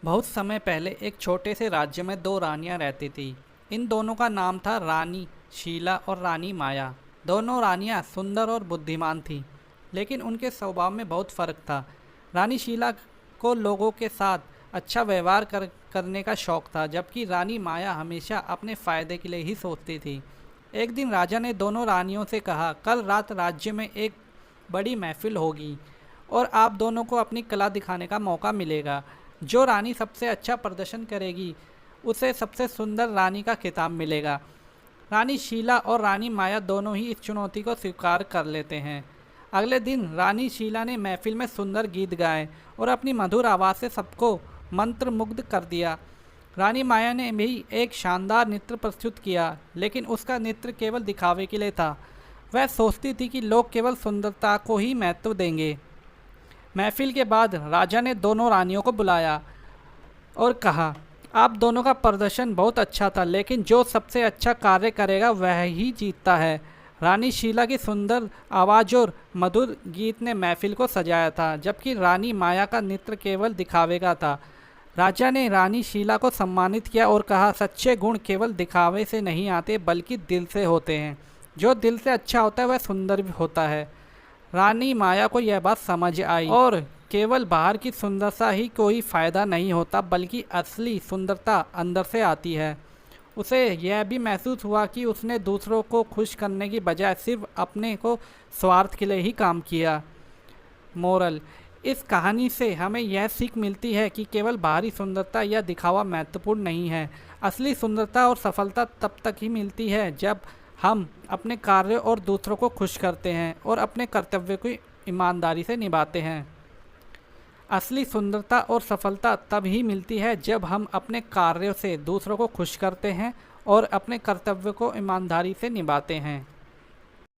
बहुत समय पहले एक छोटे से राज्य में दो रानियां रहती थीं। इन दोनों का नाम था रानी शीला और रानी माया। दोनों रानियां सुंदर और बुद्धिमान थीं, लेकिन उनके स्वभाव में बहुत फ़र्क था। रानी शीला को लोगों के साथ अच्छा व्यवहार करने का शौक़ था, जबकि रानी माया हमेशा अपने फ़ायदे के लिए ही सोचती थी। एक दिन राजा ने दोनों रानियों से कहा, कल रात राज्य में एक बड़ी महफिल होगी और आप दोनों को अपनी कला दिखाने का मौका मिलेगा। जो रानी सबसे अच्छा प्रदर्शन करेगी उसे सबसे सुंदर रानी का खिताब मिलेगा। रानी शीला और रानी माया दोनों ही इस चुनौती को स्वीकार कर लेते हैं। अगले दिन रानी शीला ने महफिल में सुंदर गीत गाए और अपनी मधुर आवाज़ से सबको मंत्रमुग्ध कर दिया। रानी माया ने भी एक शानदार नृत्य प्रस्तुत किया, लेकिन उसका नृत्य केवल दिखावे के लिए था। वह सोचती थी कि लोग केवल सुंदरता को ही महत्व देंगे। महफिल के बाद राजा ने दोनों रानियों को बुलाया और कहा, आप दोनों का प्रदर्शन बहुत अच्छा था, लेकिन जो सबसे अच्छा कार्य करेगा वह ही जीतता है। रानी शीला की सुंदर आवाज़ और मधुर गीत ने महफिल को सजाया था, जबकि रानी माया का नृत्य केवल दिखावे का था। राजा ने रानी शीला को सम्मानित किया और कहा, सच्चे गुण केवल दिखावे से नहीं आते बल्कि दिल से होते हैं। जो दिल से अच्छा होता है वह सुंदर भी होता है। रानी माया को यह बात समझ आई और केवल बाहर की सुंदरता ही कोई फ़ायदा नहीं होता, बल्कि असली सुंदरता अंदर से आती है। उसे यह भी महसूस हुआ कि उसने दूसरों को खुश करने की बजाय सिर्फ अपने को स्वार्थ के लिए ही काम किया। मोरल: इस कहानी से हमें यह सीख मिलती है कि केवल बाहरी सुंदरता या दिखावा महत्वपूर्ण नहीं है। असली सुंदरता और सफलता तब तक ही मिलती है जब हम अपने कार्य और दूसरों को खुश करते हैं और अपने कर्तव्य को ईमानदारी से निभाते हैं। असली सुंदरता और सफलता तब ही मिलती है जब हम अपने कार्यों से दूसरों को खुश करते हैं और अपने कर्तव्य को ईमानदारी से निभाते हैं।